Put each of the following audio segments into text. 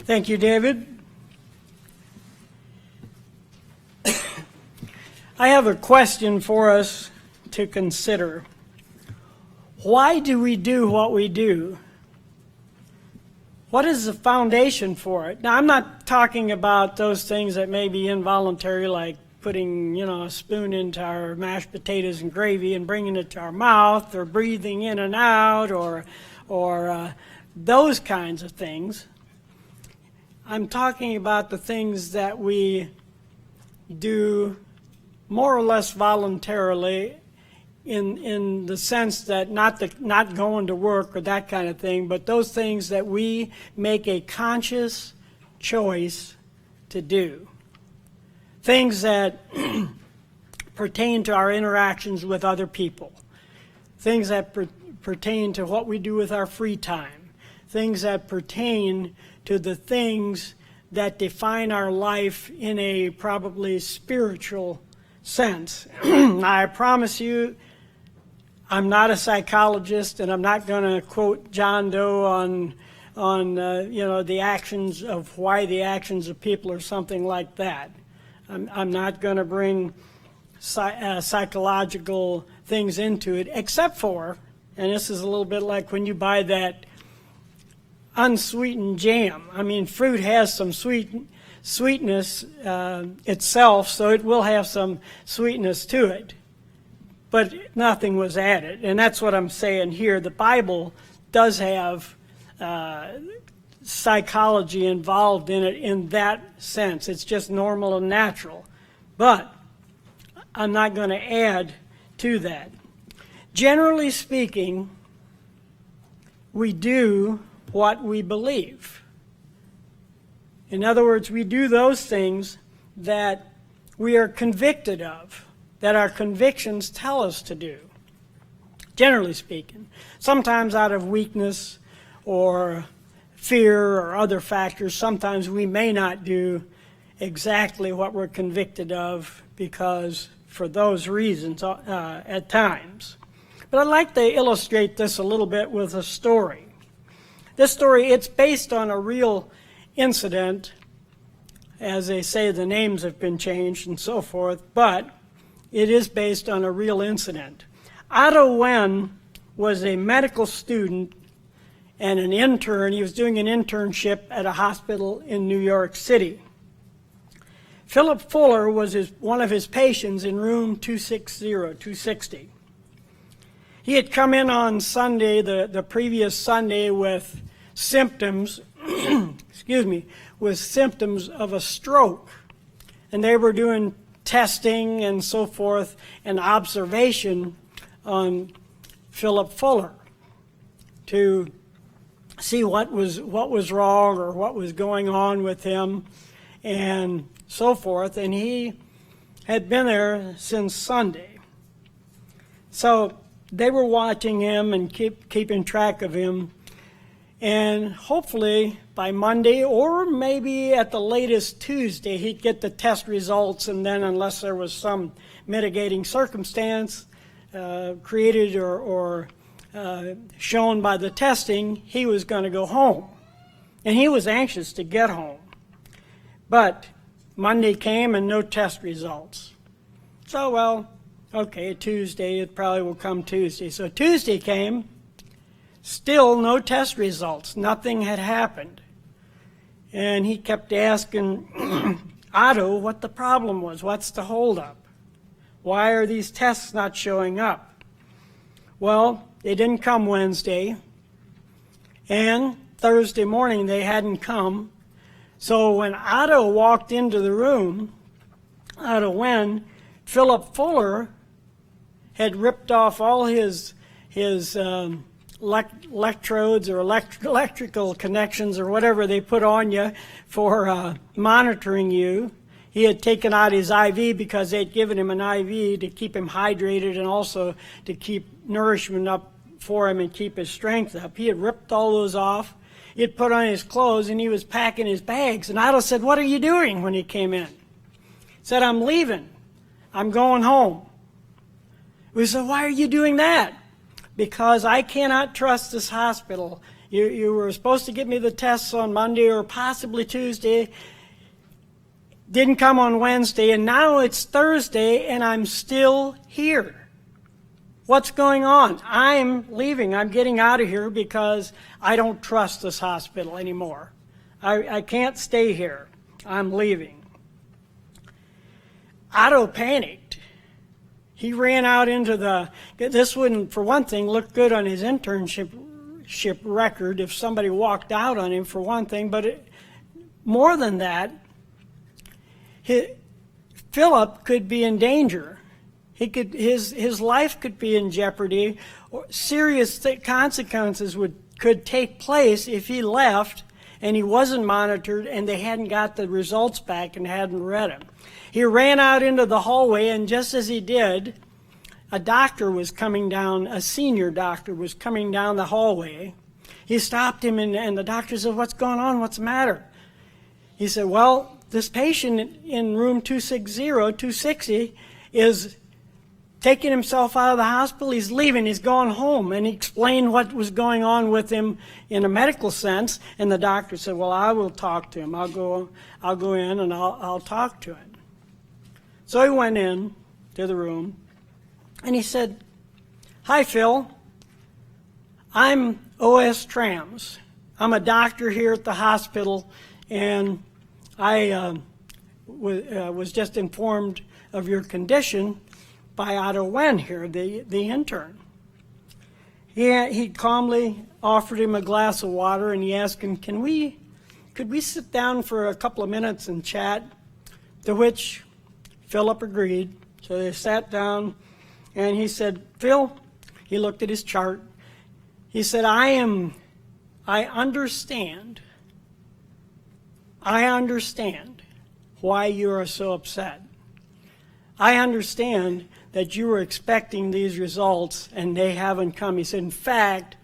Thank you, David. I have a question for us to consider. Why do we do what we do? What is the foundation for it? Now, I'm not talking about those things that may be involuntary, like putting, a spoon into our mashed potatoes and gravy and bringing it to our mouth, or breathing in and out, or those kinds of things. I'm talking about the things that we do more or less voluntarily, in the sense that not going to work or that kind of thing, but those things that we make a conscious choice to do. Things that pertain to our interactions with other people. Things that pertain to what we do with our free time. Things that pertain to the things that define our life in a probably spiritual sense. Now, I promise you, I'm not a psychologist, and I'm not going to quote John Doe on the actions of why the actions of people or something like that. I'm not going to bring psychological things into it, except for, and this is a little bit like when you buy that unsweetened jam. I mean, fruit has some sweetness itself, so it will have some sweetness to it. But nothing was added, and that's what I'm saying here. The Bible does have psychology involved in it in that sense. It's just normal and natural. But I'm not going to add to that. Generally speaking, we do what we believe. In other words, we do those things that we are convicted of, that our convictions tell us to do, generally speaking. Sometimes out of weakness or fear or other factors, sometimes we may not do exactly what we're convicted of because for those reasons at times. But I'd like to illustrate this a little bit with a story. This story, it's based on a real incident. As they say, the names have been changed and so forth, but it is based on a real incident. Otto Wen was a medical student and an intern. He was doing an internship at a hospital in New York City. Philip Fuller was one of his patients in room 260. He had come in on Sunday, the previous Sunday, with symptoms, with symptoms of a stroke. And they were doing testing and so forth and observation on Philip Fuller to see what was wrong or what was going on with him and so forth. And he had been there since Sunday. So they were watching him and keeping track of him. And hopefully by Monday, or maybe at the latest Tuesday, he'd get the test results, and then unless there was some mitigating circumstance created or shown by the testing, he was going to go home. And he was anxious to get home. But Monday came and no test results. So, well, okay, Tuesday, it probably will come Tuesday. So Tuesday came. Still no test results. Nothing had happened. And he kept asking Otto what the problem was. What's the holdup? Why are these tests not showing up? Well, they didn't come Wednesday. And Thursday morning they hadn't come. So when Otto walked into the room, Otto Wen, Philip Fuller had ripped off all his electrodes or electrical connections or whatever they put on you for monitoring you. He had taken out his IV because they'd given him an IV to keep him hydrated and also to keep nourishment up for him and keep his strength up. He had ripped all those off. He had put on his clothes and he was packing his bags. And Otto said, "What are you doing?" when he came in. He said, "I'm leaving. I'm going home." We said, "Why are you doing that?" because I cannot trust this hospital. You were supposed to give me the tests on Monday or possibly Tuesday. Didn't come on Wednesday, and now it's Thursday, and I'm still here. What's going on? I'm leaving. I'm getting out of here because I don't trust this hospital anymore. I can't stay here. I'm leaving. Otto panicked. He ran out into this wouldn't, for one thing, look good on his internship record if somebody walked out on him, for one thing, but more than that, Philip could be in danger. His life could be in jeopardy, or serious consequences could take place if he left and he wasn't monitored and they hadn't got the results back and hadn't read them. He ran out into the hallway, and just as he did, a doctor was coming down, a senior doctor was coming down the hallway. He stopped him, and the doctor said, "What's going on? What's the matter?" He said, "Well, this patient in room 260 is taking himself out of the hospital. He's leaving. He's going home." And he explained what was going on with him in a medical sense. And the doctor said, "Well, I will talk to him. I'll go in and I'll talk to him." So he went in to the room, and he said, "Hi, Phil. I'm O.S. Trams. I'm a doctor here at the hospital, and I was just informed of your condition by Otto Wen here, the intern." He calmly offered him a glass of water, and he asked him, could we sit down for a couple of minutes and chat? To which Philip agreed. So they sat down, and he said, "Phil," he looked at his chart, he said, I understand why you are so upset. I understand that you were expecting these results and they haven't come." He said, "In fact,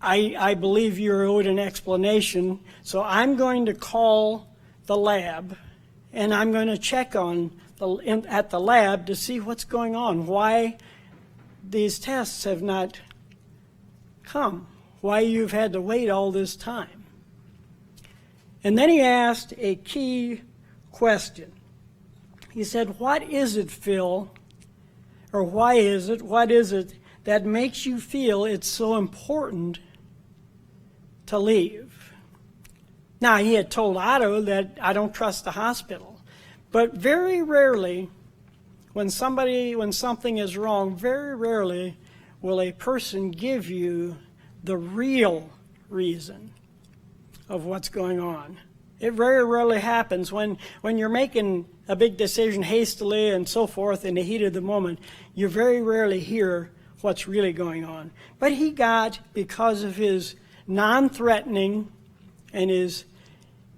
I believe you're owed an explanation, so I'm going to call the lab and I'm going to check at the lab to see what's going on, why these tests have not come, why you've had to wait all this time." And then he asked a key question. He said, "What is it, Phil, or what is it that makes you feel it's so important to leave?" Now, he had told Otto that I don't trust the hospital, but very rarely, when something is wrong, very rarely will a person give you the real reason of what's going on. It very rarely happens when you're making a big decision hastily and so forth in the heat of the moment. You very rarely hear what's really going on. But he got, because of his non-threatening and his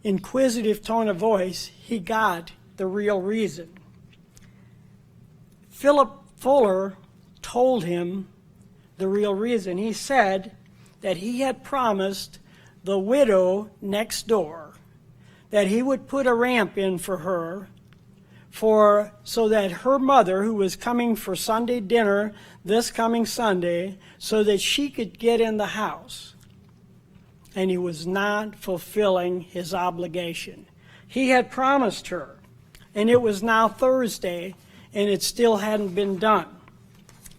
inquisitive tone of voice, he got the real reason. Philip Fuller told him the real reason. He said that he had promised the widow next door that he would put a ramp in for her so that her mother, who was coming for Sunday dinner this coming Sunday, so that she could get in the house. And he was not fulfilling his obligation. He had promised her, and it was now Thursday, and it still hadn't been done.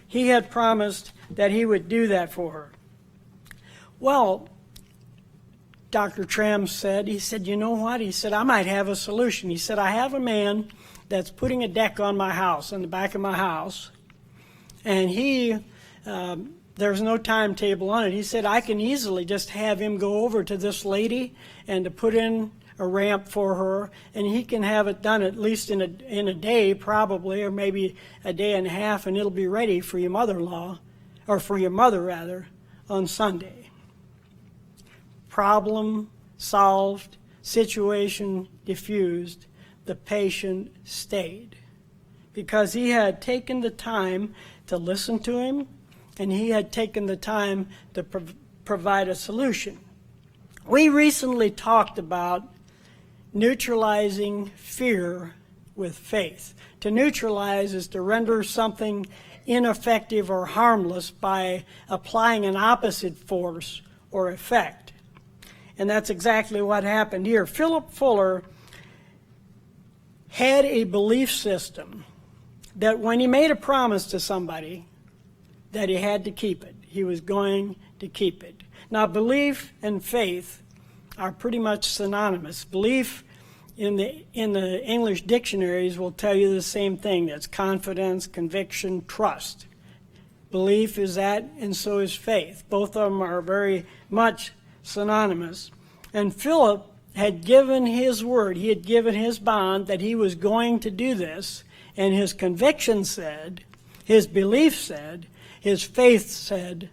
He had promised that he would do that for her. Well, Dr. Trams said, he said, "You know what?" He said, "I might have a solution." He said, "I have a man that's putting a deck on my house, on the back of my house, and there's no timetable on it." He said, "I can easily just have him go over to this lady and to put in a ramp for her, and he can have it done at least in a day probably, or maybe a day and a half, and it'll be ready for your mother-in-law, or for your mother rather, on Sunday." Problem solved, situation diffused. The patient stayed because he had taken the time to listen to him, and he had taken the time to provide a solution. We recently talked about neutralizing fear with faith. To neutralize is to render something ineffective or harmless by applying an opposite force or effect. And that's exactly what happened here. Philip Fuller had a belief system that when he made a promise to somebody, that he had to keep it. He was going to keep it. Now, belief and faith are pretty much synonymous. Belief in the English dictionaries will tell you the same thing. That's confidence, conviction, trust. Belief is that, and so is faith. Both of them are very much synonymous. And Philip had given his word. He had given his bond that he was going to do this. And his conviction said, his belief said, his faith said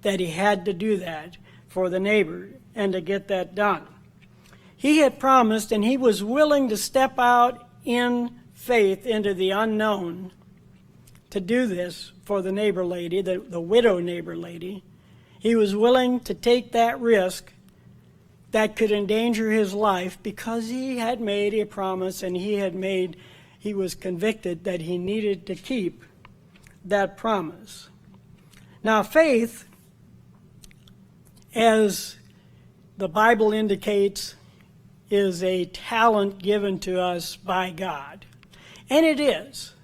that he had to do that for the neighbor and to get that done. He had promised, and he was willing to step out in faith into the unknown to do this for the neighbor lady, the widow neighbor lady. He was willing to take that risk that could endanger his life because he had made a promise, and he was convicted that he needed to keep that promise. Now, faith, as the Bible indicates, is a talent given to us by God. And it is.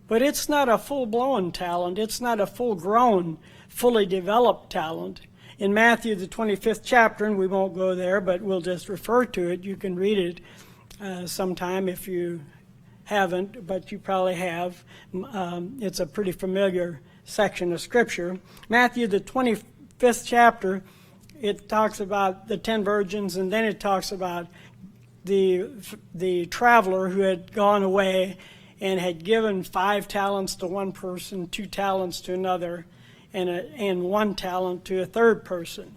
But it's not a full-blown talent. It's not a full-grown, fully developed talent. In Matthew, the 25th chapter, and we won't go there, but we'll just refer to it. You can read it sometime if you haven't, but you probably have. It's a pretty familiar section of Scripture. Matthew, the 25th chapter, it talks about the 10 virgins, and then it talks about the traveler who had gone away and had given 5 talents to one person, 2 talents to another, and 1 talent to a third person,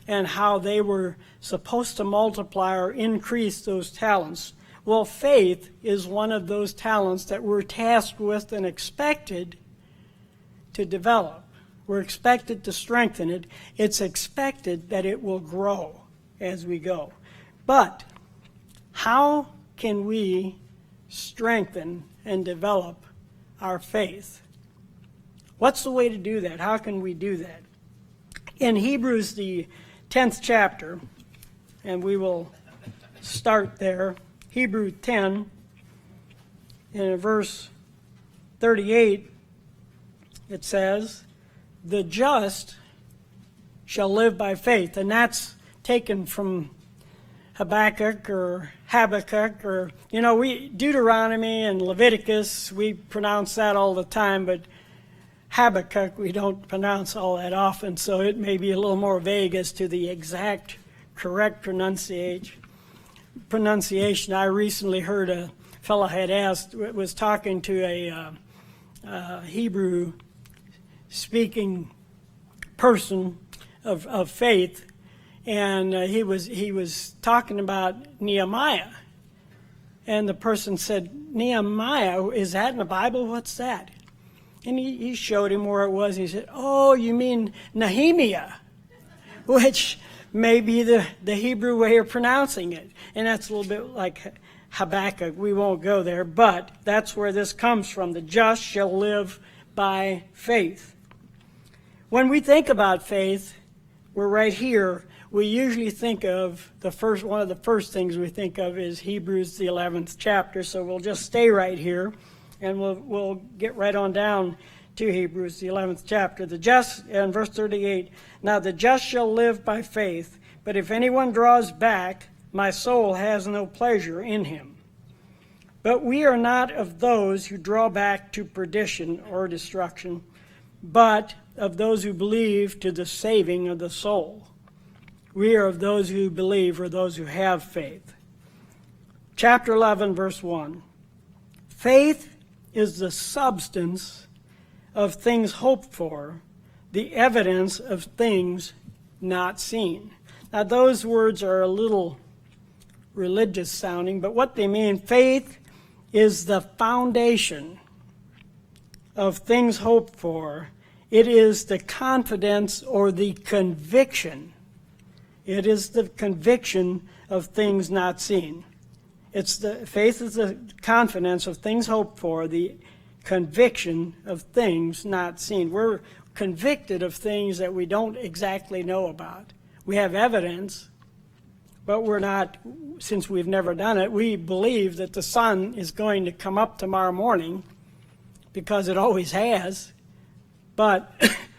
and how they were supposed to multiply or increase those talents. Well, faith is one of those talents that we're tasked with and expected to develop. We're expected to strengthen it. It's expected that it will grow as we go. But how can we strengthen and develop our faith? What's the way to do that? How can we do that? In Hebrews, the 10th chapter, and we will start there, Hebrews 10, in verse 38, it says, "The just shall live by faith." And that's taken from Habakkuk, or Deuteronomy and Leviticus, we pronounce that all the time, but Habakkuk we don't pronounce all that often, so it may be a little more vague as to the exact correct pronunciation. I recently heard a fellow was talking to a Hebrew speaking person of faith, and he was talking about Nehemiah, and the person said, "Nehemiah, is that in the Bible? What's that?" And he showed him where it was. He said, "Oh, you mean Nehemiah," which may be the Hebrew way of pronouncing it. And that's a little bit like Habakkuk. We won't go there, but that's where this comes from. The just shall live by faith. When we think about faith, we're right here. We usually think of one of the first things we think of is Hebrews, the 11th chapter. So we'll just stay right here, and we'll get right on down to Hebrews, the 11th chapter. The just, and verse 38, "Now the just shall live by faith, but if anyone draws back, my soul has no pleasure in him. But we are not of those who draw back to perdition or destruction, but of those who believe to the saving of the soul." We are of those who believe, or those who have faith. Chapter 11, verse 1. "Faith is the substance of things hoped for, the evidence of things not seen." Now, those words are a little religious sounding, but what they mean, faith is the foundation of things hoped for. It is the confidence or the conviction. It is the conviction of things not seen. Faith is the confidence of things hoped for, the conviction of things not seen. We're convicted of things that we don't exactly know about. We have evidence, but we're not, since we've never done it, we believe that the sun is going to come up tomorrow morning because it always has. But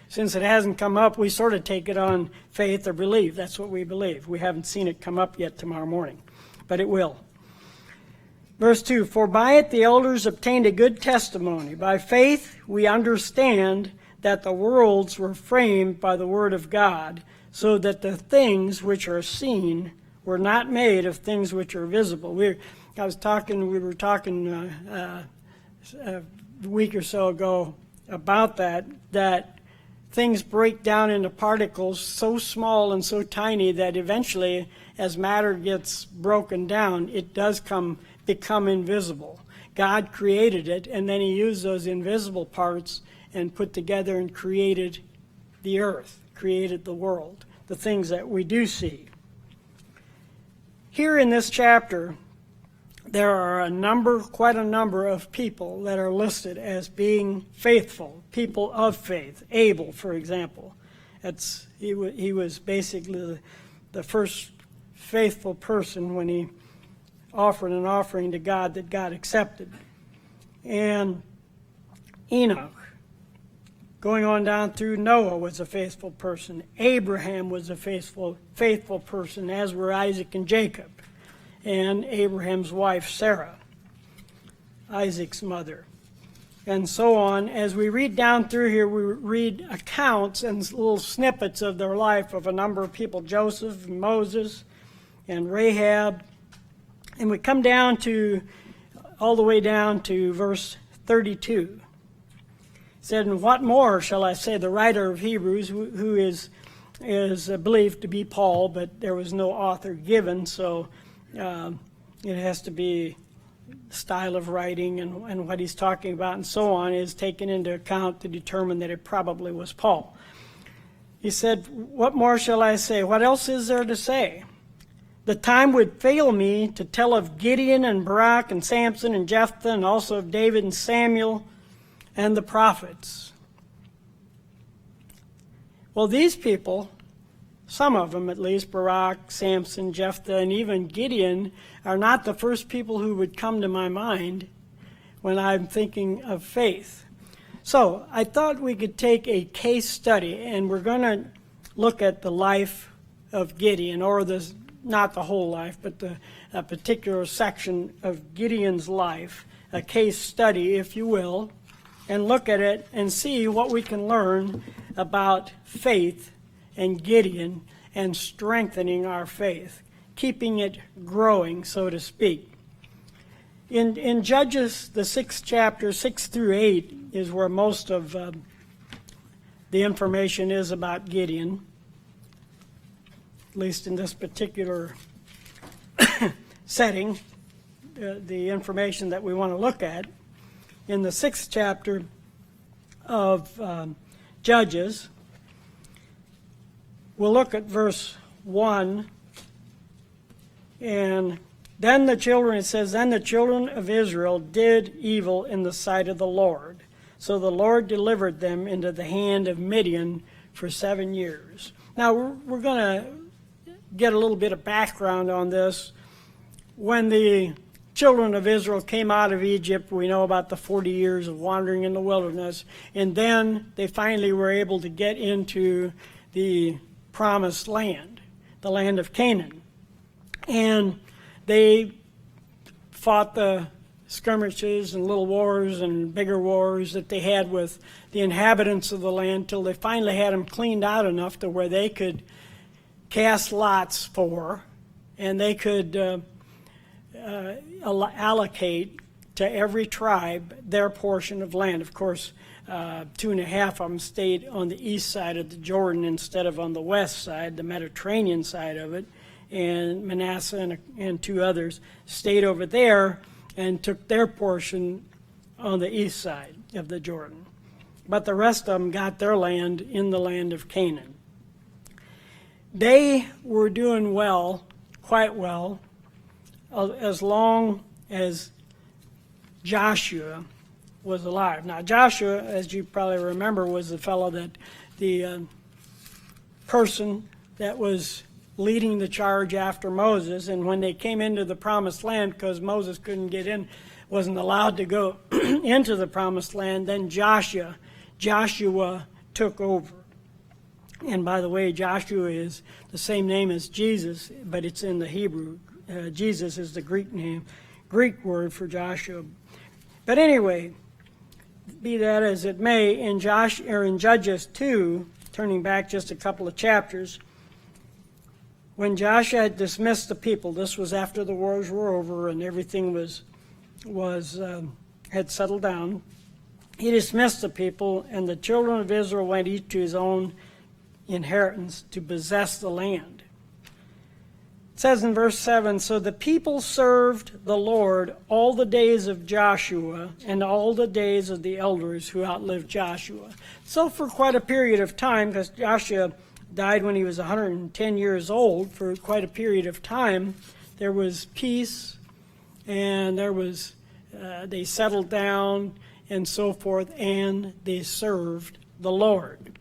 since it hasn't come up, we sort of take it on faith or belief. That's what we believe. We haven't seen it come up yet tomorrow morning, but it will. Verse 2, for by it the elders obtained a good testimony. By faith we understand that the worlds were framed by the word of God, so that the things which are seen were not made of things which are visible. We were talking a week or so ago about that things break down into particles so small and so tiny that eventually, as matter gets broken down, it does become invisible. God created it, and then he used those invisible parts and put together and created the earth, created the world, the things that we do see. Here in this chapter, there are quite a number of people that are listed as being faithful, people of faith. Abel, for example, he was basically the first faithful person when he offered an offering to God that God accepted. And Enoch, going on down through, Noah was a faithful person. Abraham was a faithful person, as were Isaac and Jacob, and Abraham's wife Sarah, Isaac's mother, and so on. As we read down through here, we read accounts and little snippets of their life of a number of people, Joseph, and Moses, and Rahab. And we come down all the way down to verse 32. It said, and what more shall I say? The writer of Hebrews, who is believed to be Paul, but there was no author given, so it has to be style of writing and what he's talking about and so on is taken into account to determine that it probably was Paul. He said, what more shall I say? What else is there to say? The time would fail me to tell of Gideon and Barak and Samson and Jephthah, and also of David and Samuel and the prophets. Well, these people, some of them at least, Barak, Samson, Jephthah, and even Gideon, are not the first people who would come to my mind when I'm thinking of faith. So I thought we could take a case study, and we're going to look at the life of Gideon, or not the whole life, but a particular section of Gideon's life, a case study, if you will, and look at it and see what we can learn about faith and Gideon and strengthening our faith, keeping it growing, so to speak. In Judges, the 6th chapter, 6 through 8, is where most of the information is about Gideon, at least in this particular setting, the information that we want to look at. In the 6th chapter of Judges, we'll look at verse 1, and then the children of Israel did evil in the sight of the Lord. So the Lord delivered them into the hand of Midian for 7 years. Now, we're going to get a little bit of background on this. When the children of Israel came out of Egypt, we know about the 40 years of wandering in the wilderness, and then they finally were able to get into the promised land, the land of Canaan. And they fought the skirmishes and little wars and bigger wars that they had with the inhabitants of the land till they finally had them cleaned out enough to where they could cast lots for, and they could allocate to every tribe their portion of land. Of course, 2.5 of them stayed on the east side of the Jordan instead of on the west side, the Mediterranean side of it, and Manasseh and 2 others stayed over there and took their portion on the east side of the Jordan. But the rest of them got their land in the land of Canaan. They were doing well, quite well, as long as Joshua was alive. Now Joshua, as you probably remember, was the fellow that the person that was leading the charge after Moses. And when they came into the promised land, because Moses couldn't get in, wasn't allowed to go into the promised land, then Joshua took over. And by the way, Joshua is the same name as Jesus, but it's in the Hebrew. Jesus is the Greek word for Joshua. But anyway, be that as it may, in Judges 2, turning back just a couple of chapters, when Joshua had dismissed the people, this was after the wars were over and everything had settled down. He dismissed the people, and the children of Israel went each to his own inheritance to possess the land. It says in verse 7, so the people served the Lord all the days of Joshua and all the days of the elders who outlived Joshua. So for quite a period of time, because Joshua died when he was 110 years old, for quite a period of time, there was peace, and they settled down and so forth, and they served the Lord.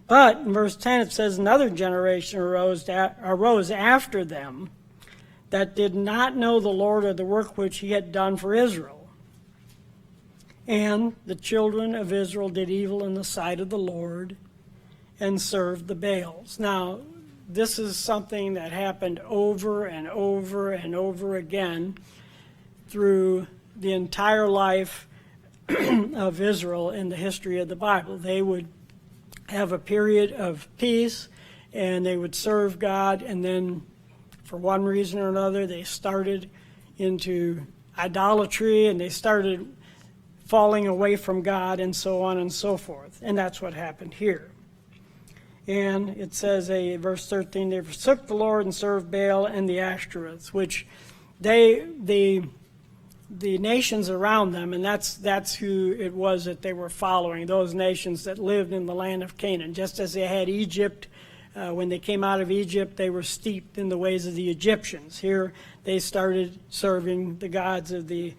But in verse 10 it says, another generation arose after them that did not know the Lord or the work which he had done for Israel. And the children of Israel did evil in the sight of the Lord and served the Baals. Now, this is something that happened over and over and over again through the entire life of Israel in the history of the Bible. They would have a period of peace, and they would serve God, and then for one reason or another they started into idolatry, and they started falling away from God, and so on and so forth. And that's what happened here. And it says, verse 13, they forsook the Lord and served Baal and the Ashtoreths, which the nations around them, and that's who it was that they were following, those nations that lived in the land of Canaan. Just as they had Egypt, when they came out of Egypt, they were steeped in the ways of the Egyptians. Here they started serving the gods of the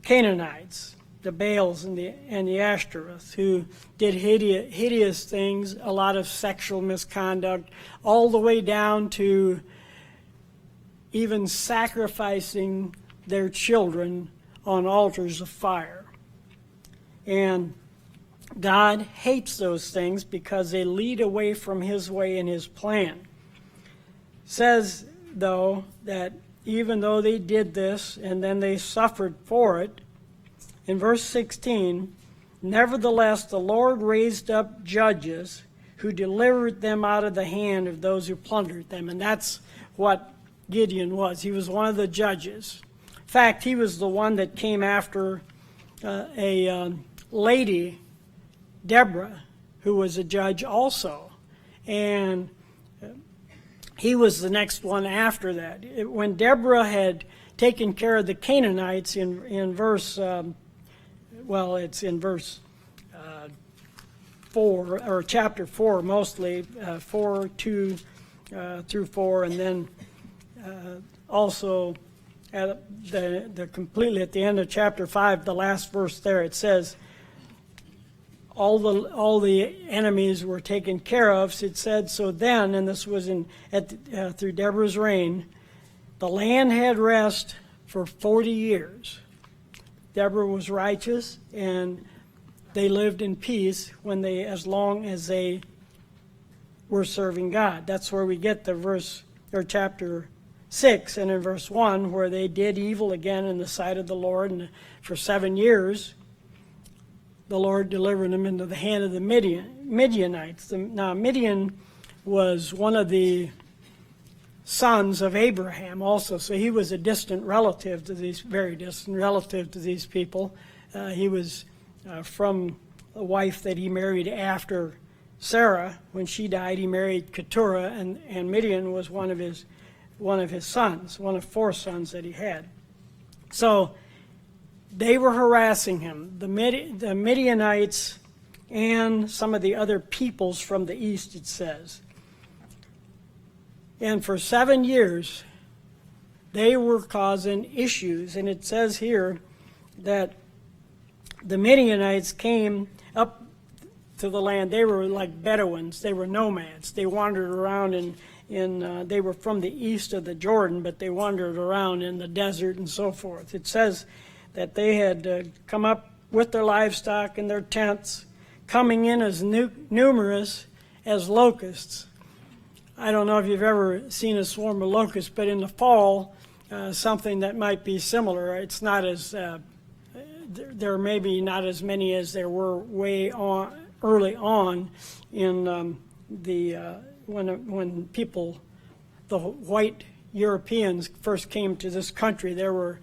Canaanites, the Baals and the Ashtoreths, who did hideous things, a lot of sexual misconduct, all the way down to even sacrificing their children on altars of fire. And God hates those things because they lead away from his way and his plan. It says, though, that even though they did this and then they suffered for it, in verse 16, nevertheless the Lord raised up judges who delivered them out of the hand of those who plundered them. And that's what Gideon was. He was one of the judges. In fact, he was the one that came after a lady, Deborah, who was a judge also. And he was the next one after that. When Deborah had taken care of the Canaanites in verse, it's in verse 4, or chapter 4 mostly, 4, 2 through 4, and then also at completely at the end of chapter 5, the last verse there, it says, all the enemies were taken care of. So it said, so then, and this was through Deborah's reign, the land had rest for 40 years. Deborah was righteous, and they lived in peace as long as they were serving God. That's where we get the chapter 6, and in verse 1, where they did evil again in the sight of the Lord, and for 7 years the Lord delivered them into the hand of the Midianites. Now Midian was one of the sons of Abraham also, so he was a distant relative to these, very distant relative to these people. He was from a wife that he married after Sarah. When she died, he married Keturah, and Midian was one of his sons, one of 4 sons that he had. So they were harassing him, the Midianites and some of the other peoples from the east, it says. And for 7 years, they were causing issues. And it says here that the Midianites came up to the land. They were like Bedouins. They were nomads. They wandered around they were from the east of the Jordan, but they wandered around in the desert and so forth. It says that they had come up with their livestock and their tents, coming in as numerous as locusts. I don't know if you've ever seen a swarm of locusts, but in the fall, something that might be similar. It's not as there may be not as many as there were early on in when people, the white Europeans, first came to this country. There were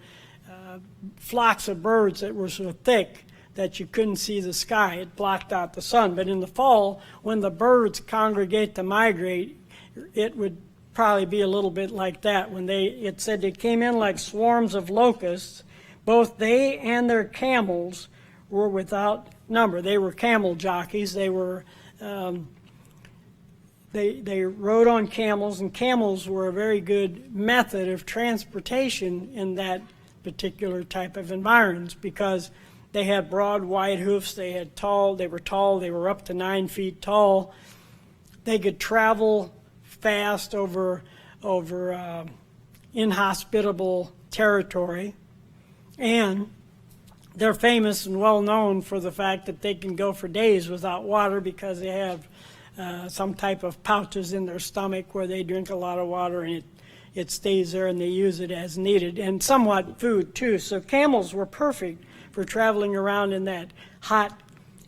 flocks of birds that were so thick that you couldn't see the sky. It blocked out the sun. But in the fall, when the birds congregate to migrate, it would probably be a little bit like that. It said they came in like swarms of locusts. Both they and their camels were without number. They were camel jockeys. They were they rode on camels, and camels were a very good method of transportation in that particular type of environs because they had broad, wide hoofs. They were tall. They were up to 9 feet tall. They could travel fast over inhospitable territory, and they're famous and well known for the fact that they can go for days without water because they have some type of pouches in their stomach where they drink a lot of water and it stays there and they use it as needed, and somewhat food too. So camels were perfect for traveling around in that hot,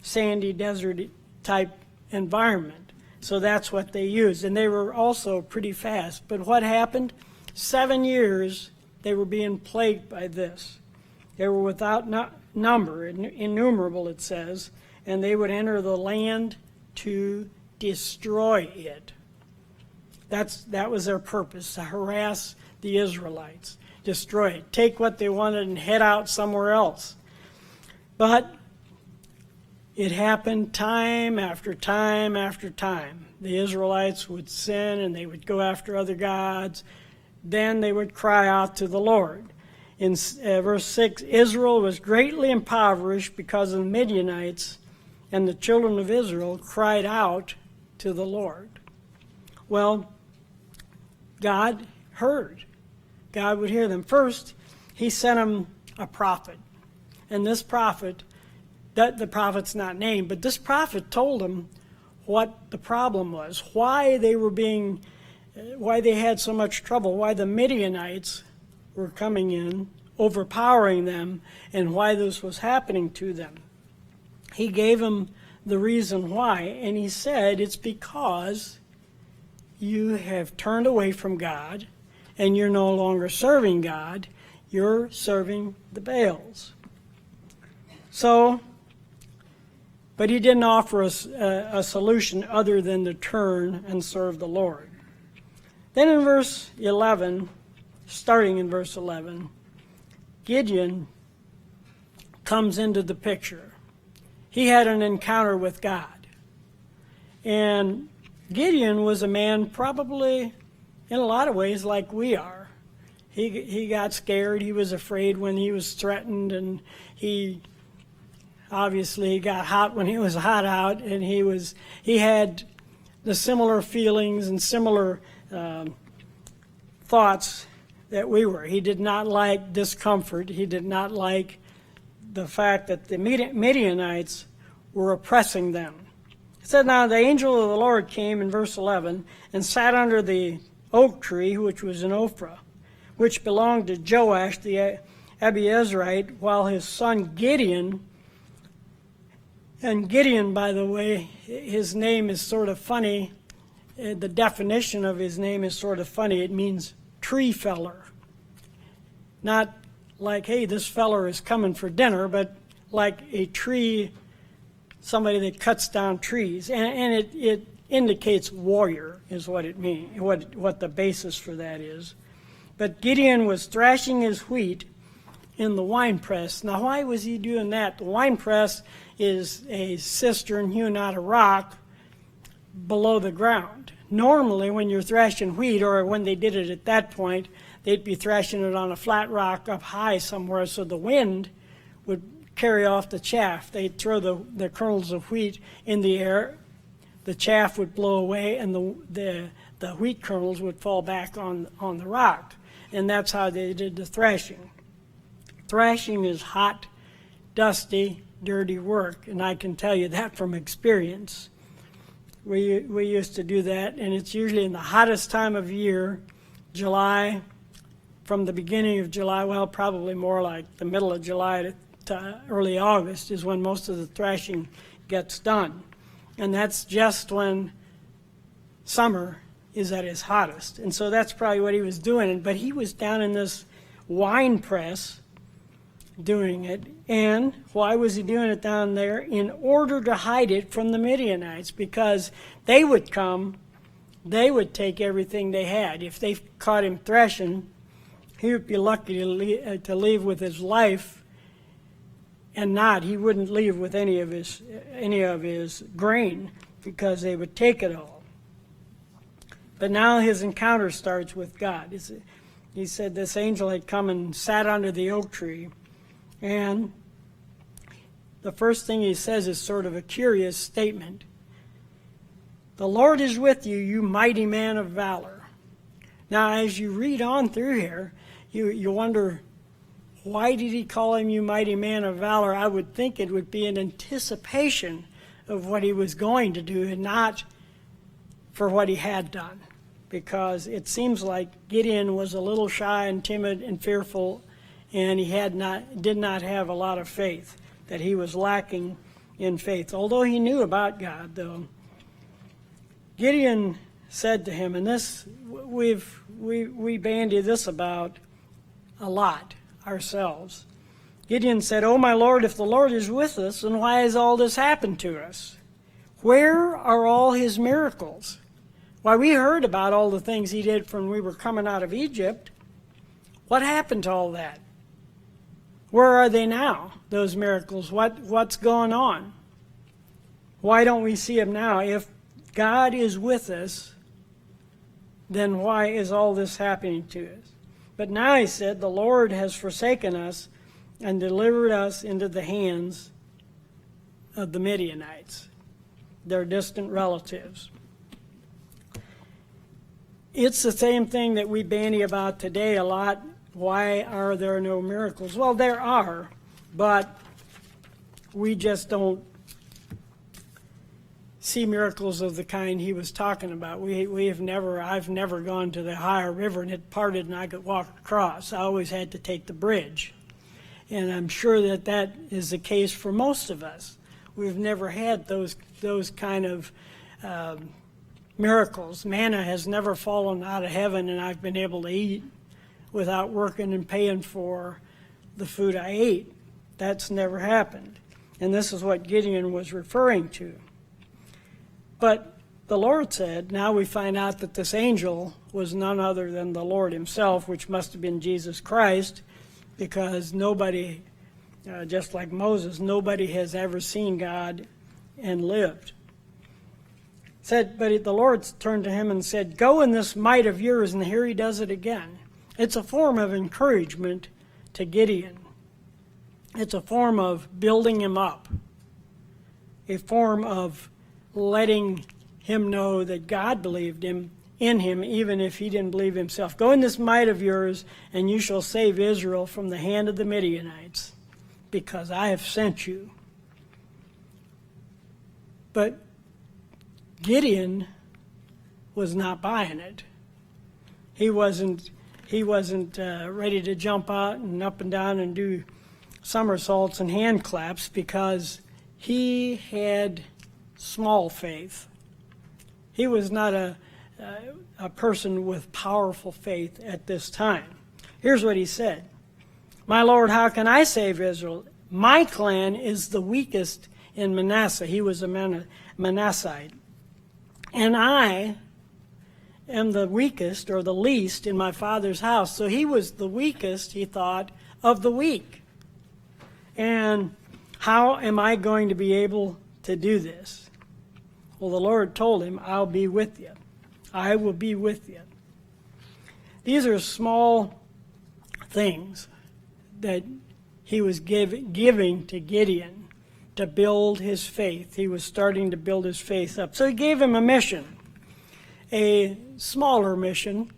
sandy, desert type environment. So that's what they used, and they were also pretty fast. But what happened? 7 years they were being plagued by this. They were without number, innumerable it says, and they would enter the land to destroy it. That was their purpose, to harass the Israelites, destroy it, take what they wanted and head out somewhere else. But it happened time after time after time. The Israelites would sin and they would go after other gods. Then they would cry out to the Lord. In verse 6, Israel was greatly impoverished because of the Midianites, and the children of Israel cried out to the Lord. Well, God heard. God would hear them. First, he sent them a prophet. And this prophet, the prophet's not named, but this prophet told them what the problem was, why they had so much trouble, why the Midianites were coming in, overpowering them, and why this was happening to them. He gave them the reason why, and he said it's because you have turned away from God and you're no longer serving God, you're serving the Baals. So, but he didn't offer us a solution other than to turn and serve the Lord. Then in verse 11, starting in verse 11, Gideon comes into the picture. He had an encounter with God. And Gideon was a man probably in a lot of ways like we are. He got scared. He was afraid when he was threatened, and he obviously got hot when he was hot out, and he had the similar feelings and similar thoughts that we were. He did not like discomfort. He did not like the fact that the Midianites were oppressing them. It said, now the angel of the Lord came in verse 11 and sat under the oak tree, which was in Ophrah, which belonged to Joash the Abiezrite, while his son Gideon, and Gideon, by the way, his name is sort of funny. The definition of his name is sort of funny. It means tree feller. Not like, hey, this feller is coming for dinner, but like a tree, somebody that cuts down trees. And it indicates warrior is what it means, what the basis for that is. But Gideon was thrashing his wheat in the winepress. Now, why was he doing that? The winepress is a cistern hewn out of rock below the ground. Normally, when you're thrashing wheat, or when they did it at that point, they'd be thrashing it on a flat rock up high somewhere, so the wind would carry off the chaff. They'd throw the kernels of wheat in the air. The chaff would blow away, and the wheat kernels would fall back on the rock. And that's how they did the thrashing. Thrashing is hot, dusty, dirty work, and I can tell you that from experience. We used to do that, and it's usually in the hottest time of year, July, from the beginning of July, well, probably more like the middle of July to early August is when most of the thrashing gets done. And that's just when summer is at its hottest. And so that's probably what he was doing. But he was down in this wine press doing it. And why was he doing it down there? In order to hide it from the Midianites, because they would come, they would take everything they had. If they caught him threshing, he would be lucky to leave with his life, and not, he wouldn't leave with any of his grain, because they would take it all. But now his encounter starts with God. He said this angel had come and sat under the oak tree, and the first thing he says is sort of a curious statement. The Lord is with you, you mighty man of valor. Now, as you read on through here, you wonder, why did he call him you mighty man of valor? I would think it would be an anticipation of what he was going to do and not for what he had done. Because it seems like Gideon was a little shy and timid and fearful, and he did not have a lot of faith, that he was lacking in faith. Although he knew about God, though. Gideon said to him, and this we bandy this about a lot ourselves. Gideon said, "Oh, my Lord, if the Lord is with us, then why has all this happened to us? Where are all his miracles? Why, we heard about all the things he did when we were coming out of Egypt. What happened to all that? Where are they now, those miracles? What's going on? Why don't we see them now? If God is with us, then why is all this happening to us?" But now he said, "The Lord has forsaken us and delivered us into the hands of the Midianites," their distant relatives. It's the same thing that we bandy about today a lot. Why are there no miracles? Well, there are, but we just don't see miracles of the kind he was talking about. I've never gone to the higher river and it parted and I could walk across. I always had to take the bridge. And I'm sure that is the case for most of us. We've never had those kind of miracles. Manna has never fallen out of heaven and I've been able to eat without working and paying for the food I ate. That's never happened. And this is what Gideon was referring to. But the Lord said, now we find out that this angel was none other than the Lord himself, which must have been Jesus Christ, because nobody, just like Moses, nobody has ever seen God and lived. But the Lord turned to him and said, "Go in this might of yours," and here he does it again. It's a form of encouragement to Gideon. It's a form of building him up, a form of letting him know that God believed in him, even if he didn't believe himself. "Go in this might of yours, and you shall save Israel from the hand of the Midianites, because I have sent you." But Gideon was not buying it. He wasn't ready to jump out and up and down and do somersaults and hand claps, because he had small faith. He was not a person with powerful faith at this time. Here's what he said. "My Lord, how can I save Israel? My clan is the weakest in Manasseh." He was a Manassite. "And I am the weakest or the least in my father's house." So he was the weakest, he thought, of the weak. And how am I going to be able to do this? Well, the Lord told him, "I'll be with you. I will be with you." These are small things that he was giving to Gideon to build his faith. He was starting to build his faith up. So he gave him a mission, a smaller mission,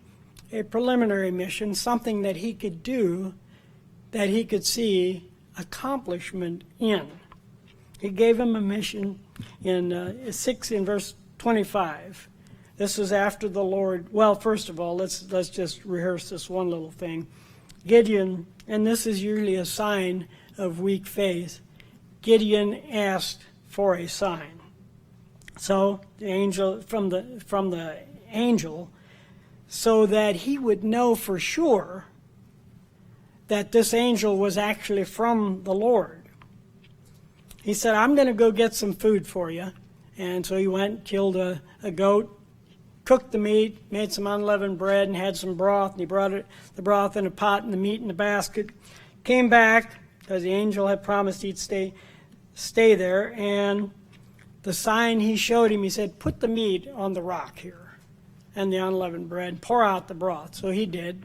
a preliminary mission, something that he could do, that he could see accomplishment in. He gave him a mission in verse 25. This was after the Lord. Well, first of all, let's just rehearse this one little thing. Gideon, and this is usually a sign of weak faith, Gideon asked for a sign. So the angel from the angel, so that he would know for sure that this angel was actually from the Lord. He said, I'm going to go get some food for you. And so he went, killed a goat, cooked the meat, made some unleavened bread, and had some broth. And he brought the broth in a pot and the meat in a basket. Came back, because the angel had promised he'd stay there. And the sign he showed him, he said, put the meat on the rock here and the unleavened bread, pour out the broth. So he did.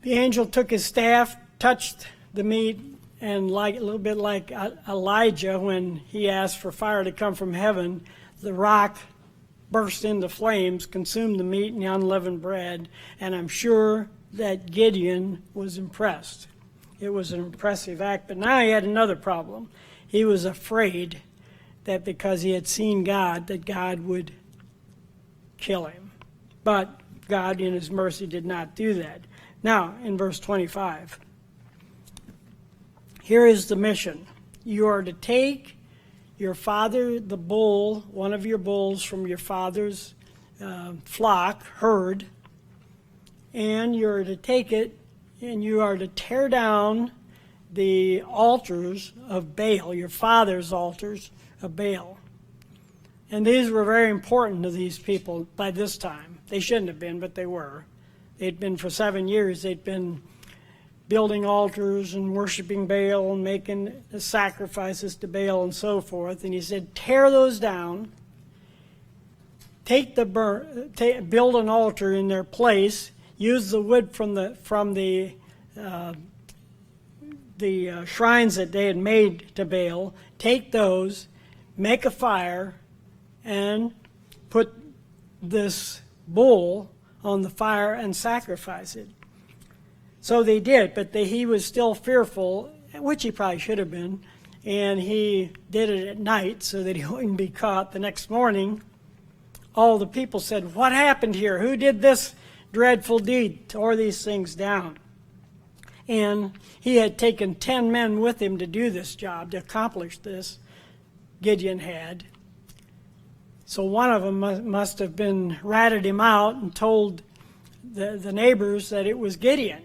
The angel took his staff, touched the meat, and a little bit like Elijah when he asked for fire to come from heaven, the rock burst into flames, consumed the meat and the unleavened bread, and I'm sure that Gideon was impressed. It was an impressive act, but now he had another problem. He was afraid that because he had seen God, that God would kill him. But God, in his mercy, did not do that. Now, in verse 25, here is the mission. You are to take your father, the bull, one of your bulls from your father's herd, and you are to take it and you are to tear down the altars of Baal, your father's altars of Baal. And these were very important to these people by this time. They shouldn't have been, but they were. They'd been for 7 years, they'd been building altars and worshiping Baal and making sacrifices to Baal and so forth. And he said, tear those down, build an altar in their place, use the wood from the shrines that they had made to Baal, take those, make a fire, and put this bull on the fire and sacrifice it. So they did, but he was still fearful, which he probably should have been, and he did it at night so that he wouldn't be caught. The next morning, all the people said, what happened here? Who did this dreadful deed, tore these things down? And he had taken 10 men with him to do this job, to accomplish this, Gideon had. So one of them must have been ratted him out and told the neighbors that it was Gideon.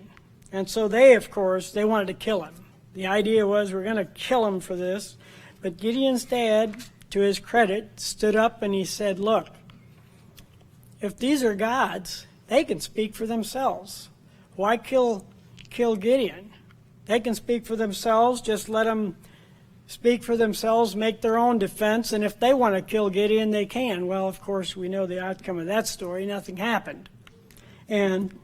And so they, of course, they wanted to kill him. The idea was, we're going to kill him for this. But Gideon's dad, to his credit, stood up and he said, look, if these are gods, they can speak for themselves. Why kill Gideon? They can speak for themselves. Just let them speak for themselves, make their own defense. And if they want to kill Gideon, they can. Well, of course, we know the outcome of that story. Nothing happened. And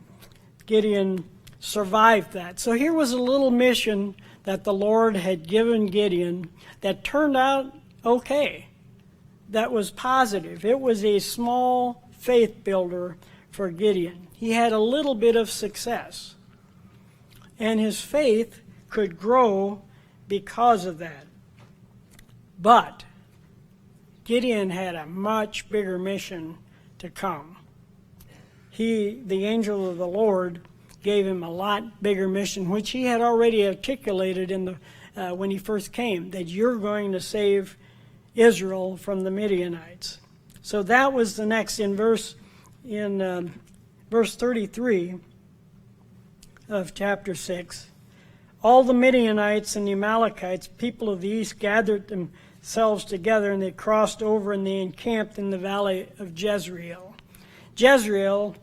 Gideon survived that. So here was a little mission that the Lord had given Gideon that turned out okay. That was positive. It was a small faith builder for Gideon. He had a little bit of success. And his faith could grow because of that. But Gideon had a much bigger mission to come. The angel of the Lord gave him a lot bigger mission, which he had already articulated when he first came, that you're going to save Israel from the Midianites. So that was the next in verse 33 of chapter 6. All the Midianites and the Amalekites, people of the east, gathered themselves together, and they crossed over and they encamped in the valley of Jezreel. Jezreel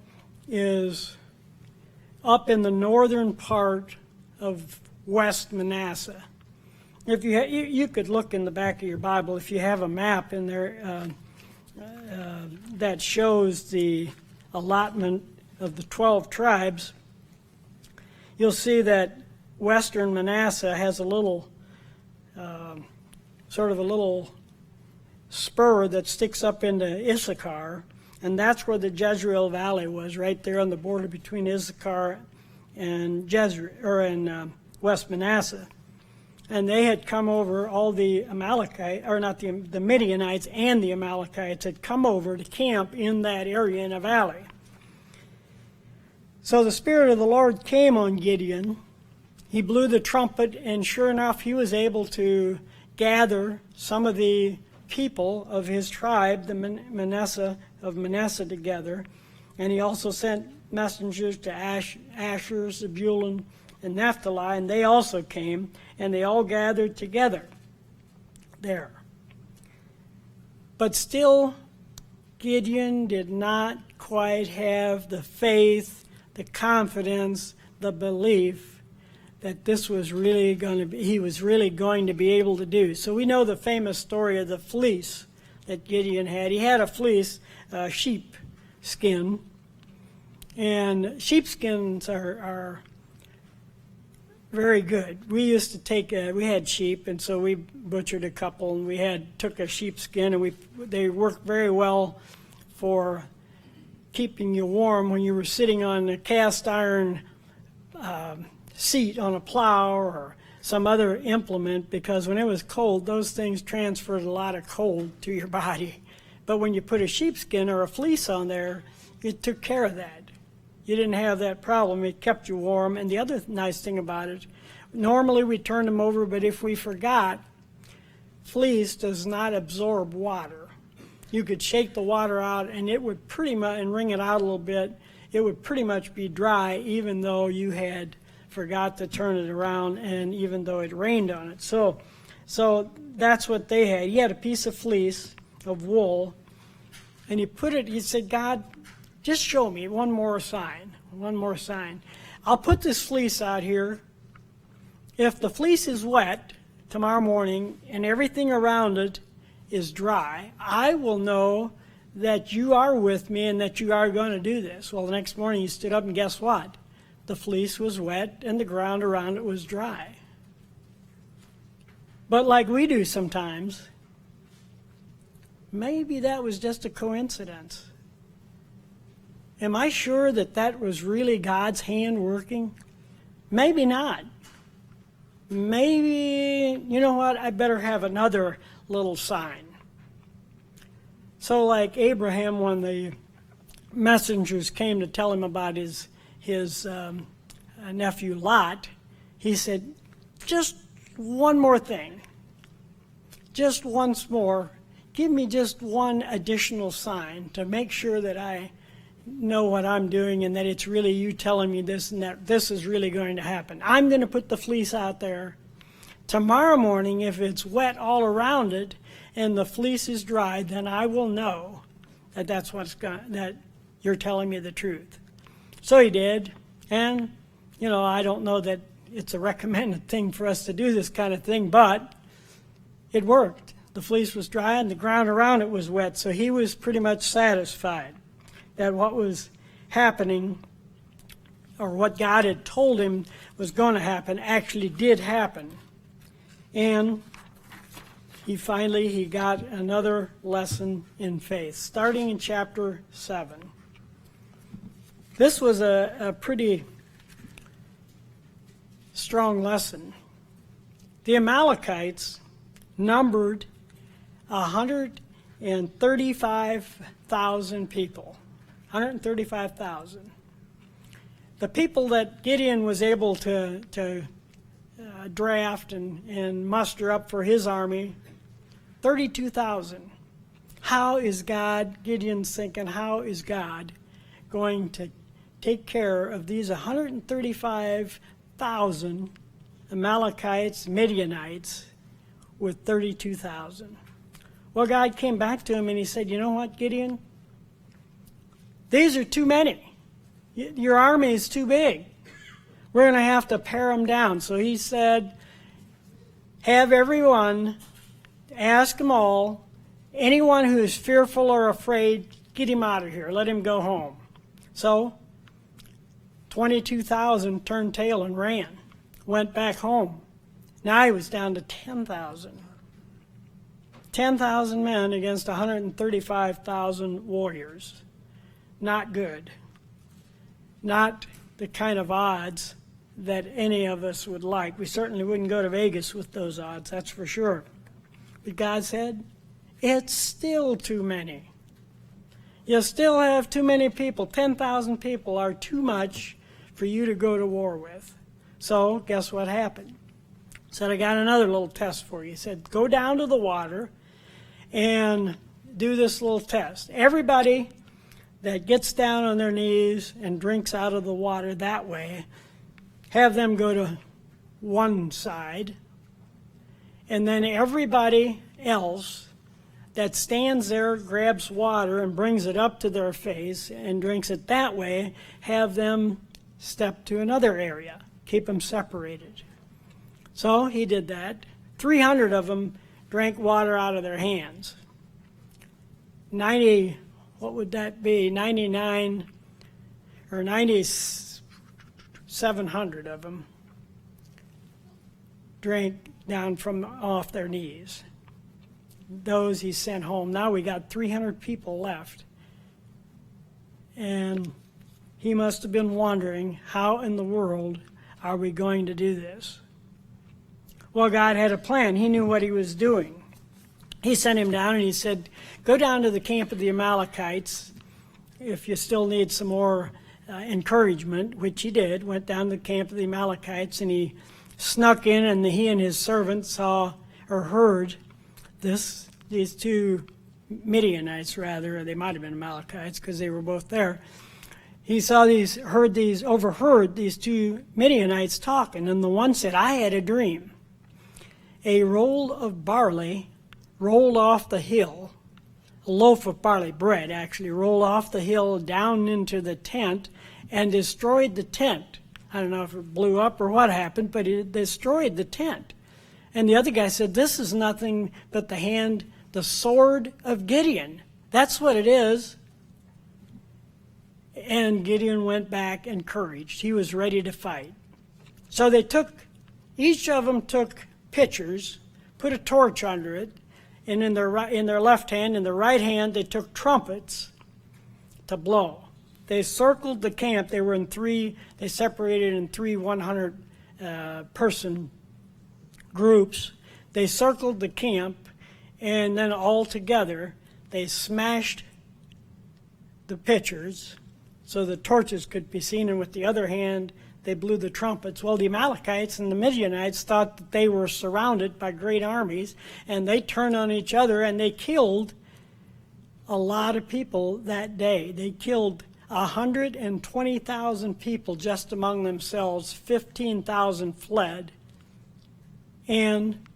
is up in the northern part of West Manasseh. If you could look in the back of your Bible, if you have a map in there that shows the allotment of the 12 tribes, you'll see that western Manasseh has a little, sort of a little spur that sticks up into Issachar, and that's where the Jezreel Valley was, right there on the border between Issachar and West Manasseh. And they had come over, all the Amalekites, or not the Midianites and the Amalekites had come over to camp in that area in a valley. So the Spirit of the Lord came on Gideon. He blew the trumpet, and sure enough, he was able to gather some of the people of his tribe, the Manasseh together. And he also sent messengers to Asher, Zebulun, and Naphtali, and they also came, and they all gathered together there. But still, Gideon did not quite have the faith, the confidence, the belief that this was really going to be, he was really going to be able to do. So we know the famous story of the fleece that Gideon had. He had a fleece, sheep skin, and sheepskins are very good. We used to take we had sheep, and so we butchered a couple, and we took a sheepskin, and they worked very well for keeping you warm when you were sitting on a cast iron seat on a plow or some other implement, because when it was cold, those things transferred a lot of cold to your body. But when you put a sheepskin or a fleece on there, it took care of that. You didn't have that problem. It kept you warm. And the other nice thing about it, normally we turn them over, but if we forgot, fleece does not absorb water. You could shake the water out, and it would pretty much, and wring it out a little bit, it would pretty much be dry, even though you had forgot to turn it around, and even though it rained on it. So that's what they had. He had a piece of fleece of wool, and he said, God, just show me one more sign. I'll put this fleece out here. If the fleece is wet tomorrow morning and everything around it is dry, I will know that you are with me and that you are going to do this. Well, the next morning he stood up, and guess what? The fleece was wet and the ground around it was dry. But like we do sometimes, maybe that was just a coincidence. Am I sure that that was really God's hand working? Maybe not. Maybe, you know what, I better have another little sign. So like Abraham, when the messengers came to tell him about his nephew Lot, he said, just one more thing. Just once more. Give me just one additional sign to make sure that I know what I'm doing and that it's really you telling me this and that this is really going to happen. I'm going to put the fleece out there. Tomorrow morning, if it's wet all around it and the fleece is dry, then I will know that that you're telling me the truth. So he did, and I don't know that it's a recommended thing for us to do this kind of thing, but it worked. The fleece was dry and the ground around it was wet, so he was pretty much satisfied that what was happening, or what God had told him was going to happen, actually did happen. And he got another lesson in faith, starting in chapter 7. This was a pretty strong lesson. The Amalekites numbered 135,000 people. 135,000. The people that Gideon was able to draft and muster up for his army, 32,000. How is God, Gideon's thinking, how is God going to take care of these 135,000 Amalekites, Midianites, with 32,000? Well, God came back to him and he said, you know what, Gideon? These are too many. Your army is too big. We're going to have to pare them down. So he said, have everyone, ask them all, anyone who is fearful or afraid, get him out of here. Let him go home. So 22,000 turned tail and ran. went back home. Now he was down to 10,000. 10,000 men against 135,000 warriors. Not good. Not the kind of odds that any of us would like. We certainly wouldn't go to Vegas with those odds, that's for sure. But God said, it's still too many. You still have too many people. 10,000 people are too much for you to go to war with. So guess what happened? He said, I got another little test for you. He said, go down to the water and do this little test. Everybody that gets down on their knees and drinks out of the water that way, have them go to one side, and then everybody else that stands there, grabs water and brings it up to their face and drinks it that way, have them step to another area, keep them separated. So he did that. 300 of them drank water out of their hands. 90, what would that be? 99 or 9,700 of them drank down from off their knees. Those he sent home. Now we got 300 people left. And he must have been wondering, how in the world are we going to do this? Well, God had a plan. He knew what he was doing. He sent him down and he said, go down to the camp of the Amalekites if you still need some more encouragement, which he did. Went down to the camp of the Amalekites and he snuck in, and he and his servants saw or heard these two Midianites, rather, or they might have been Amalekites because they were both there. He overheard these two Midianites talking, and the one said, I had a dream. A roll of barley rolled off the hill, a loaf of barley bread actually rolled off the hill down into the tent and destroyed the tent. I don't know if it blew up or what happened, but it destroyed the tent. And the other guy said, this is nothing but the sword of Gideon. That's what it is. And Gideon went back encouraged. He was ready to fight. So each of them took pitchers, put a torch under it, and in their left hand, in their right hand, they took trumpets to blow. They circled the camp. They separated in three 100-person groups. They circled the camp, and then all together, they smashed the pitchers so the torches could be seen, and with the other hand, they blew the trumpets. Well, the Amalekites and the Midianites thought that they were surrounded by great armies, and they turned on each other, and they killed a lot of people that day. They killed 120,000 people just among themselves. 15,000 fled. And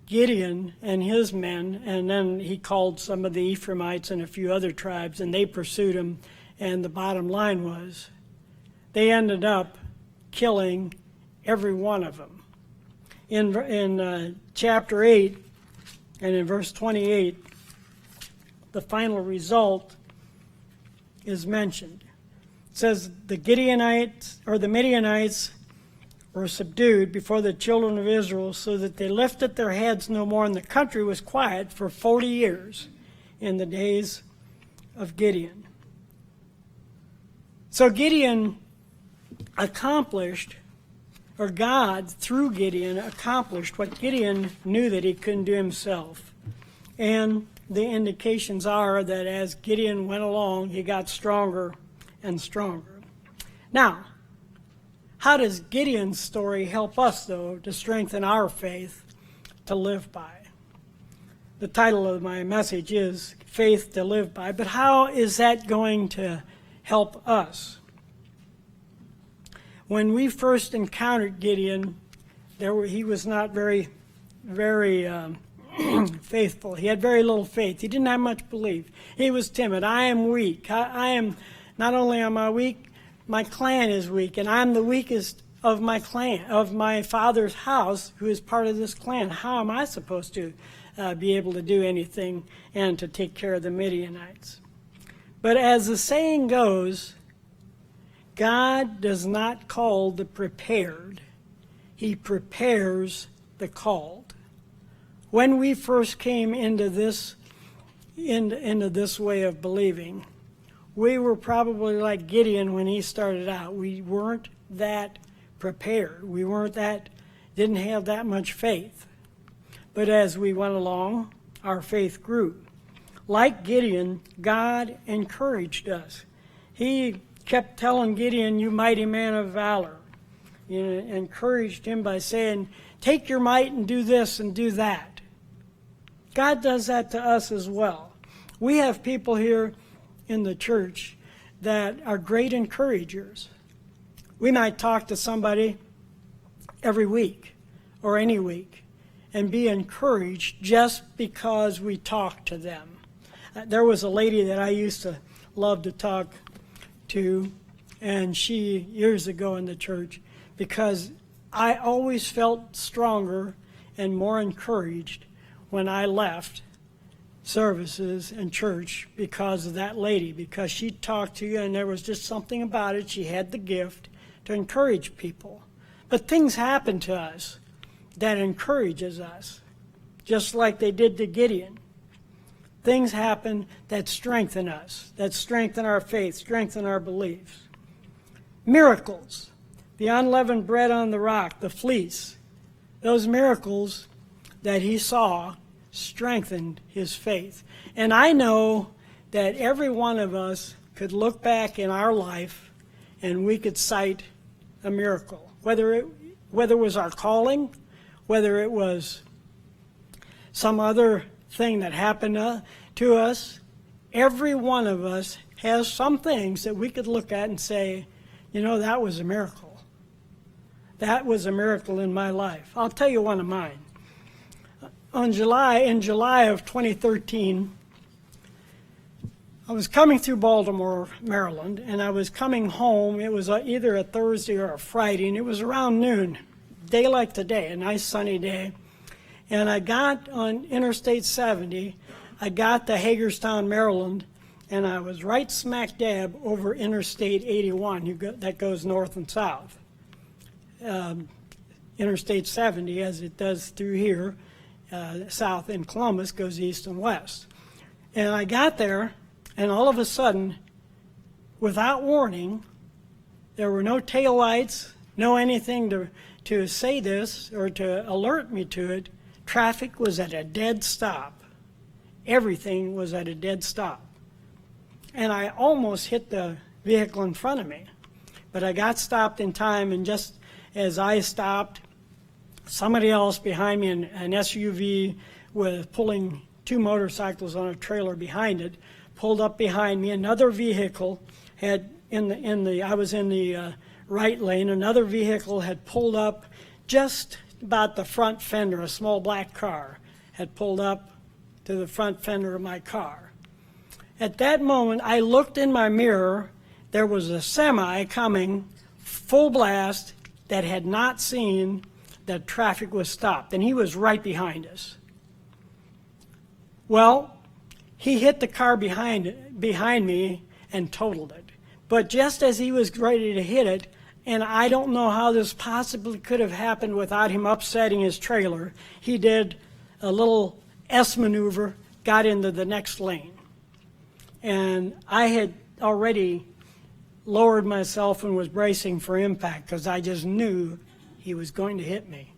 Gideon and his men, and then he called some of the Ephraimites and a few other tribes, and they pursued him. And the bottom line was, they ended up killing every one of them. In chapter 8 and in verse 28, the final result is mentioned. It says, the Midianites were subdued before the children of Israel, so that they lifted their heads no more, and the country was quiet for 40 years in the days of Gideon. So Gideon accomplished, or God, through Gideon, accomplished what Gideon knew that he couldn't do himself. And the indications are that as Gideon went along, he got stronger and stronger. Now, how does Gideon's story help us, though, to strengthen our faith to live by? The title of my message is Faith to Live By, but how is that going to help us? When we first encountered Gideon, he was not very faithful. He had very little faith. He didn't have much belief. He was timid. I am weak. Not only am I weak, my clan is weak, and I'm the weakest of my clan, of my father's house, who is part of this clan. How am I supposed to be able to do anything and to take care of the Midianites? But as the saying goes, God does not call the prepared. He prepares the called. When we first came into this way of believing, we were probably like Gideon when he started out. We weren't that prepared. Didn't have that much faith. But as we went along, our faith grew. Like Gideon, God encouraged us. He kept telling Gideon, "You mighty man of valor." You know, encouraged him by saying, "Take your might and do this and do that." God does that to us as well. We have people here in the church that are great encouragers. We might talk to somebody every week or any week and be encouraged just because we talk to them. There was a lady that I used to love to talk to, and she, years ago in the church, because I always felt stronger and more encouraged when I left services and church because of that lady, because she talked to you and there was just something about it. She had the gift to encourage people. But things happen to us that encourages us, just like they did to Gideon. Things happen that strengthen us, that strengthen our faith, strengthen our beliefs. Miracles, the unleavened bread on the rock, the fleece, those miracles that he saw strengthened his faith. And I know that every one of us could look back in our life and we could cite a miracle, whether it was our calling, whether it was some other thing that happened to us. Every one of us has some things that we could look at and say, you know, that was a miracle. That was a miracle in my life. I'll tell you one of mine. In July of 2013, I was coming through Baltimore, Maryland, and I was coming home. It was either a Thursday or a Friday, and it was around noon, day like today, a nice sunny day. And I got on Interstate 70, I got to Hagerstown, Maryland, and I was right smack dab over Interstate 81 that goes north and south. Interstate 70, as it does through here, south in Columbus, goes east and west. And I got there, and all of a sudden, without warning, there were no taillights, no anything to say this or to alert me to it. Traffic was at a dead stop. Everything was at a dead stop. And I almost hit the vehicle in front of me. But I got stopped in time, and just as I stopped, somebody else behind me, an SUV with pulling two motorcycles on a trailer behind it, pulled up behind me. Another vehicle had I was in the right lane. Another vehicle had pulled up just about the front fender. A small black car had pulled up to the front fender of my car. At that moment, I looked in my mirror. There was a semi coming full blast that had not seen that traffic was stopped, and he was right behind us. Well, he hit the car behind me and totaled it. But just as he was ready to hit it, and I don't know how this possibly could have happened without him upsetting his trailer, he did a little S maneuver, got into the next lane. And I had already lowered myself and was bracing for impact because I just knew he was going to hit me.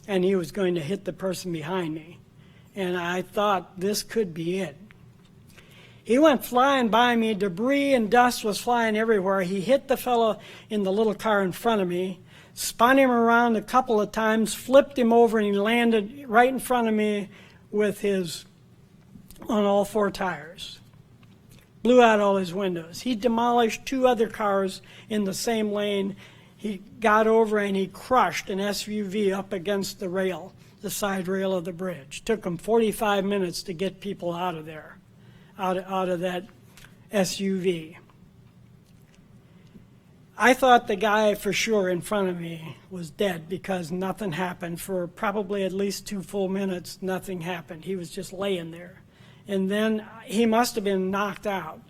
And he was going to hit the person behind me. And I thought this could be it. He went flying by me. Debris and dust was flying everywhere. He hit the fellow in the little car in front of me, spun him around a couple of times, flipped him over, and he landed right in front of me with on all four tires. Blew out all his windows. He demolished two other cars in the same lane. He got over and he crushed an SUV up against the rail, the side rail of the bridge. Took him 45 minutes to get people out of there, out of that SUV. I thought the guy for sure in front of me was dead because nothing happened. For probably at least 2 full minutes, nothing happened. He was just laying there. And then he must have been knocked out,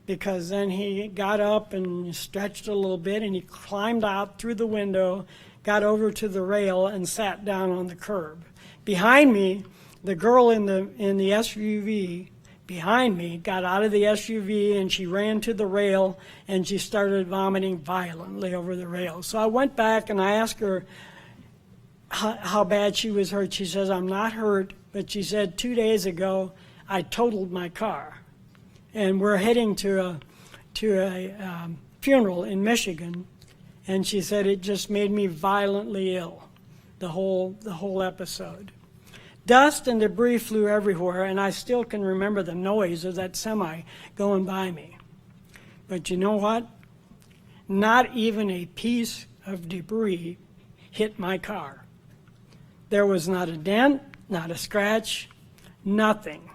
because then he got up and stretched a little bit, and he climbed out through the window, got over to the rail and sat down on the curb. Behind me, the girl in the SUV behind me got out of the SUV and she ran to the rail and she started vomiting violently over the rail. So I went back and I asked her how bad she was hurt. She says, "I'm not hurt," but she said 2 days ago I totaled my car, and we're heading to a funeral in Michigan, and she said it just made me violently ill, the whole episode. Dust and debris flew everywhere, and I still can remember the noise of that semi going by me. But you know what? Not even a piece of debris hit my car. There was not a dent, not a scratch, nothing.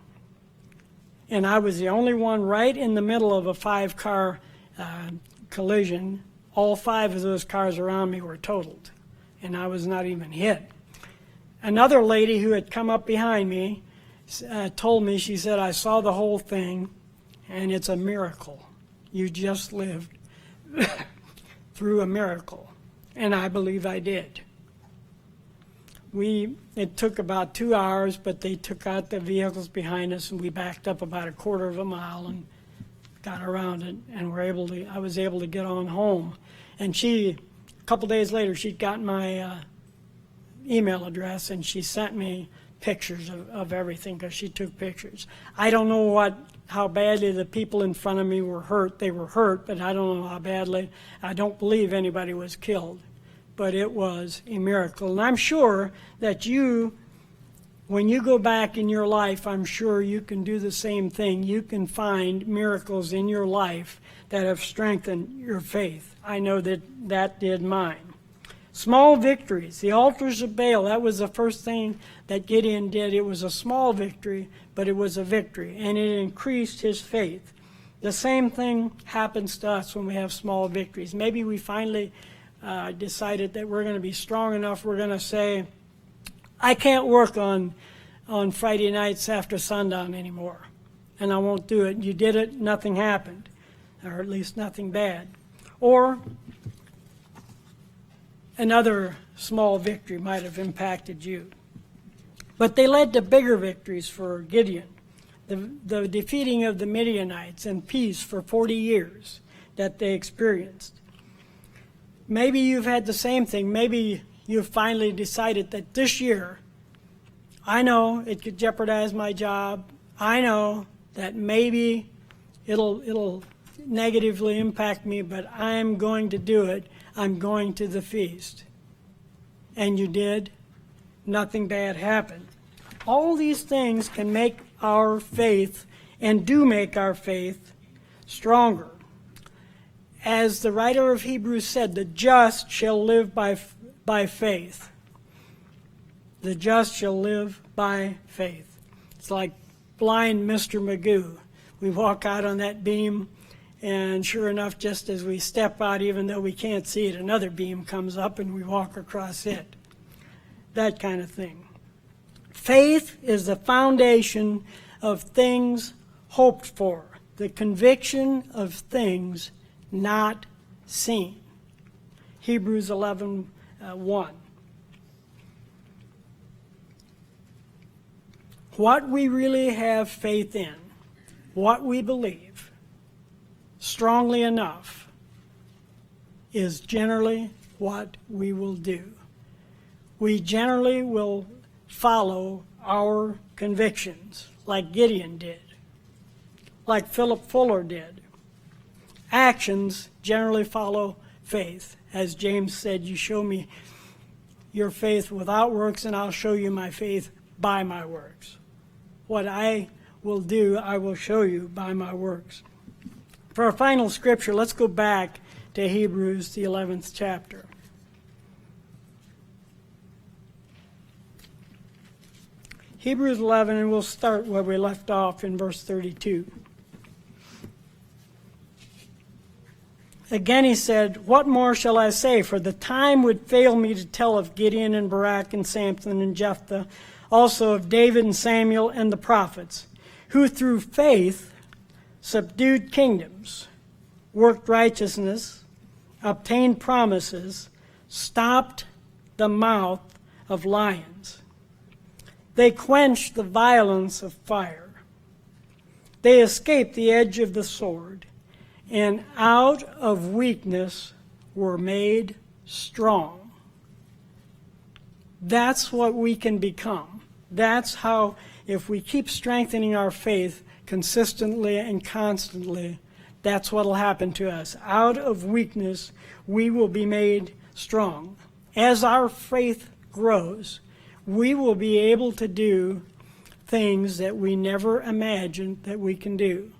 And I was the only one right in the middle of a 5-car collision. All 5 of those cars around me were totaled, and I was not even hit. Another lady who had come up behind me told me, she said, "I saw the whole thing, and it's a miracle. You just lived through a miracle." And I believe I did. It took about 2 hours, but they took out the vehicles behind us, and we backed up about a quarter of a mile and got around it, and I was able to get on home. And a couple days later, she'd gotten my email address, and she sent me pictures of everything because she took pictures. I don't know how badly the people in front of me were hurt. They were hurt, but I don't know how badly. I don't believe anybody was killed, but it was a miracle. And I'm sure that when you go back in your life, I'm sure you can do the same thing. You can find miracles in your life that have strengthened your faith. I know that did mine. Small victories. The altars of Baal, that was the first thing that Gideon did. It was a small victory, but it was a victory, and it increased his faith. The same thing happens to us when we have small victories. Maybe we finally decided that we're going to be strong enough. We're going to say, "I can't work on Friday nights after sundown anymore, and I won't do it." You did it, nothing happened, or at least nothing bad. Or another small victory might have impacted you. But they led to bigger victories for Gideon. The defeating of the Midianites and peace for 40 years that they experienced. Maybe you've had the same thing. Maybe you've finally decided that this year, I know it could jeopardize my job. I know that maybe it'll negatively impact me, but I'm going to do it. I'm going to the feast. And you did. Nothing bad happened. All these things can make our faith, and do make our faith, stronger. As the writer of Hebrews said, the just shall live by faith. The just shall live by faith. It's like blind Mr. Magoo. We walk out on that beam, and sure enough, just as we step out, even though we can't see it, another beam comes up and we walk across it. That kind of thing. Faith is the foundation of things hoped for, the conviction of things not seen. Hebrews 11:1. What we really have faith in, what we believe, strongly enough, is generally what we will do. We generally will follow our convictions, like Gideon did, like Philip Fuller did. Actions generally follow faith. As James said, you show me your faith without works, and I'll show you my faith by my works. What I will do, I will show you by my works. For our final scripture, let's go back to Hebrews, the 11th chapter. Hebrews 11, and we'll start where we left off in verse 32. Again he said, "What more shall I say? For the time would fail me to tell of Gideon and Barak and Samson and Jephthah, also of David and Samuel and the prophets, who through faith subdued kingdoms, worked righteousness, obtained promises, stopped the mouth of lions. They quenched the violence of fire. They escaped the edge of the sword, and out of weakness were made strong. That's what we can become. That's how, if we keep strengthening our faith consistently and constantly, that's what will happen to us. Out of weakness, we will be made strong. As our faith grows, we will be able to do things that we never imagined that we can do.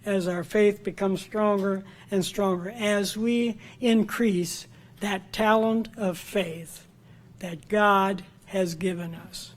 As our faith becomes stronger and stronger, as we increase that talent of faith that God has given us.